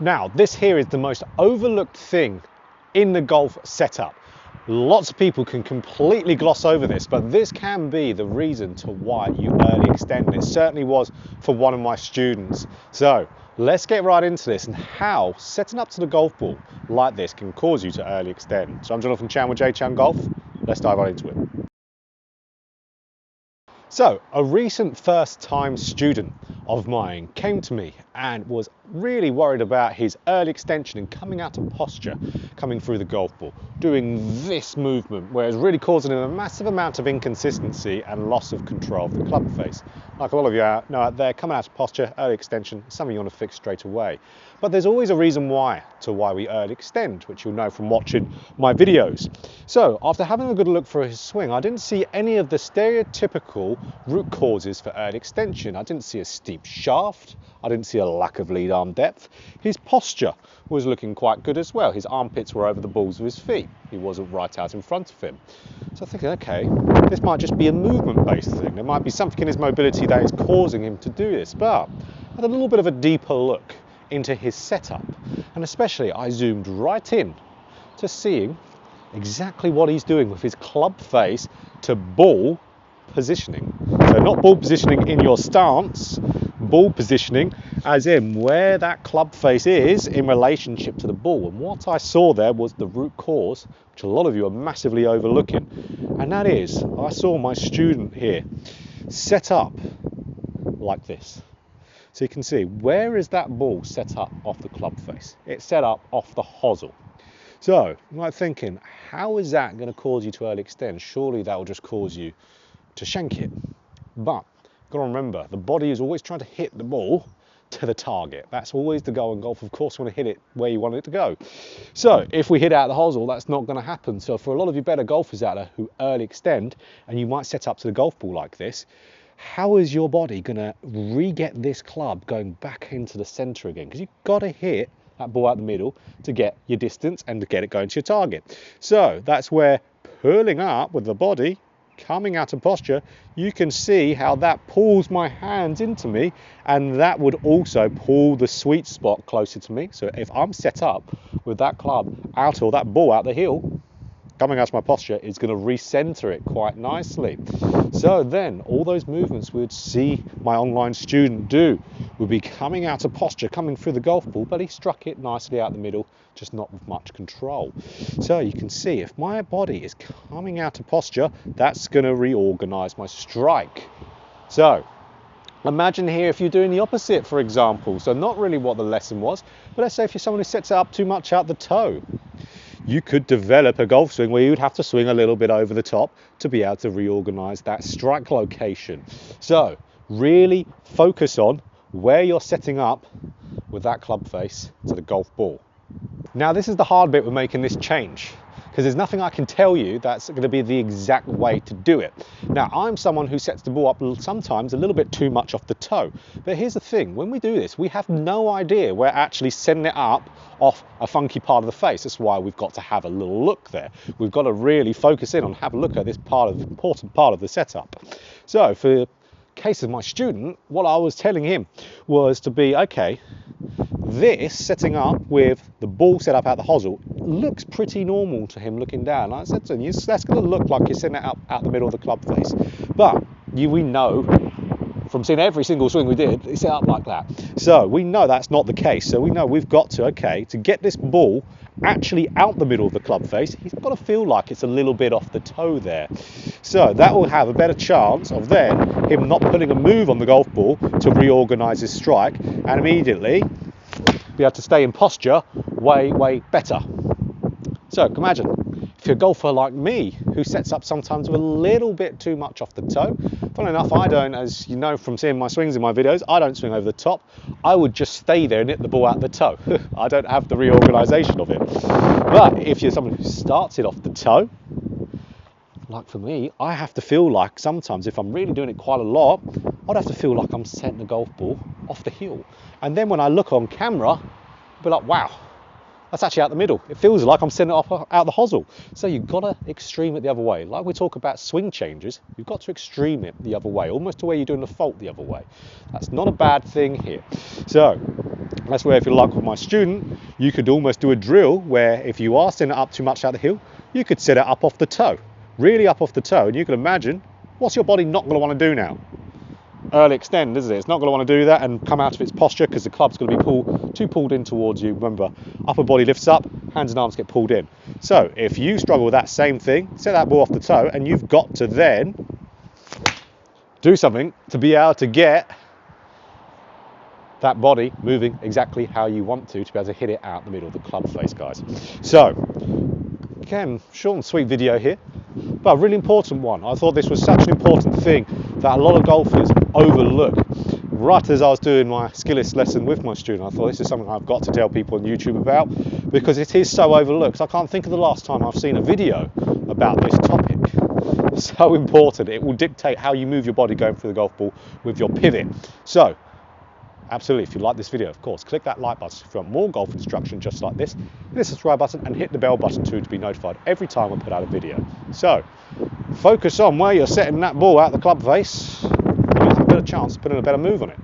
Now, this here is the most overlooked thing in the golf setup. Lots of people can completely gloss over this, but this can be the reason to why you early extend. It certainly was for one of my students. So let's get right into this and how setting up to the golf ball like this can cause you to early extend. So I'm Jonathan Chown with JChownGolf. Let's dive right into it. So a recent first-time student of mine came to me and was really worried about his early extension and coming out of posture, coming through the golf ball, doing this movement where it's really causing him a massive amount of inconsistency and loss of control of the club face. Like a lot of you know out there, coming out of posture, early extension, something you want to fix straight away. But there's always a reason why we early extend, which you'll know from watching my videos. So after having a good look for his swing, I didn't see any of the stereotypical root causes for early extension. I didn't see a steep shaft. I didn't see a lack of lead arm depth. His posture was looking quite good as well. His armpits were over the balls of his feet. He wasn't right out in front of him. So I'm thinking, okay, this might just be a movement-based thing. There might be something in his mobility that is causing him to do this. But I had a little bit of a deeper look into his setup, and especially I zoomed right in to seeing exactly what he's doing with his club face to ball positioning. So not ball positioning in your stance, ball positioning as in where that club face is in relationship to the ball. And what I saw there was the root cause, which a lot of you are massively overlooking, and that is I saw my student here set up like this. So you can see, where is that ball set up off the club face? It's set up off the hosel. So you might be thinking, how is that going to cause you to early extend? Surely that will just cause you to shank it. But you've got to remember, the body is always trying to hit the ball to the target. That's always the goal in golf. Of course, you want to hit it where you want it to go. So if we hit out the hosel, that's not going to happen. So for a lot of you better golfers out there who early extend, and you might set up to the golf ball like this, how is your body going to re-get this club going back into the center again? Because you've got to hit that ball out the middle to get your distance and to get it going to your target. So that's where pulling up with the body, coming out of posture, you can see how that pulls my hands into me, and that would also pull the sweet spot closer to me. So if I'm set up with that club out or that ball out the heel, coming out of my posture is going to recenter it quite nicely. So then all those movements we would see my online student do would be coming out of posture, coming through the golf ball, but he struck it nicely out the middle, just not with much control. So you can see if my body is coming out of posture, that's going to reorganize my strike. So imagine here if you're doing the opposite, for example. So not really what the lesson was, but let's say if you're someone who sets it up too much out the toe, you could develop a golf swing where you'd have to swing a little bit over the top to be able to reorganize that strike location. So really focus on where you're setting up with that club face to the golf ball. Now this is the hard bit with making this change, because there's nothing I can tell you that's going to be the exact way to do it. Now I'm someone who sets the ball up sometimes a little bit too much off the toe, but here's the thing, when we do this we have no idea we're actually setting it up off a funky part of the face. That's why we've got to have a little look there. We've got to really focus in on, have a look at this important part of the setup. So for the case of my student, what I was telling him was to be, okay, this setting up with the ball set up out the hosel looks pretty normal to him looking down. I said to him, that's going to look like you're setting it up out the middle of the club face. But we know from seeing every single swing we did, it's set up like that. So we know that's not the case. So we know we've got to, okay, to get this ball actually out the middle of the club face, he's got to feel like it's a little bit off the toe there. So that will have a better chance of then him not putting a move on the golf ball to reorganize his strike and immediately be able to stay in posture way better. So imagine if you're a golfer like me who sets up sometimes with a little bit too much off the toe. Funnily enough, I don't, as you know from seeing my swings in my videos, I don't swing over the top. I would just stay there and hit the ball out the toe. I don't have the reorganization of it. But if you're someone who starts it off the toe, like for me, I have to feel like sometimes if I'm really doing it quite a lot, I'd have to feel like I'm setting the golf ball off the heel. And then when I look on camera, I'll be like, wow, that's actually out the middle. It feels like I'm setting it off out the hosel. So you've got to extreme it the other way. Like we talk about swing changes, you've got to extreme it the other way, almost to where you're doing the fault the other way. That's not a bad thing here. So That's where, if you like, with my student, you could almost do a drill where if you are sending it up too much out the hill, you could set it up off the toe, really up off the toe, and you can imagine, what's your body not going to want to do now? Early extend, isn't it? It's not going to want to do that and come out of its posture, because the club's going to be pulled in towards you. Remember, upper body lifts up, hands and arms get pulled in. So if you struggle with that same thing, set that ball off the toe, and you've got to then do something to be able to get that body moving exactly how you want to be able to hit it out the middle of the club face, guys. So again, short and sweet video here, but a really important one. I thought this was such an important thing that a lot of golfers overlook. Right as I was doing my SKILLEST lesson with my student, I thought this is something I've got to tell people on YouTube about, because it is so overlooked. I can't think of the last time I've seen a video about this topic. So important. It will dictate how you move your body going through the golf ball with your pivot. So absolutely, if you like this video, of course, click that like button if you want more golf instruction just like this, hit the subscribe button and hit the bell button too to be notified every time I put out a video. So focus on where you're setting that ball out the club face, and you'll have a better chance of putting a better move on it.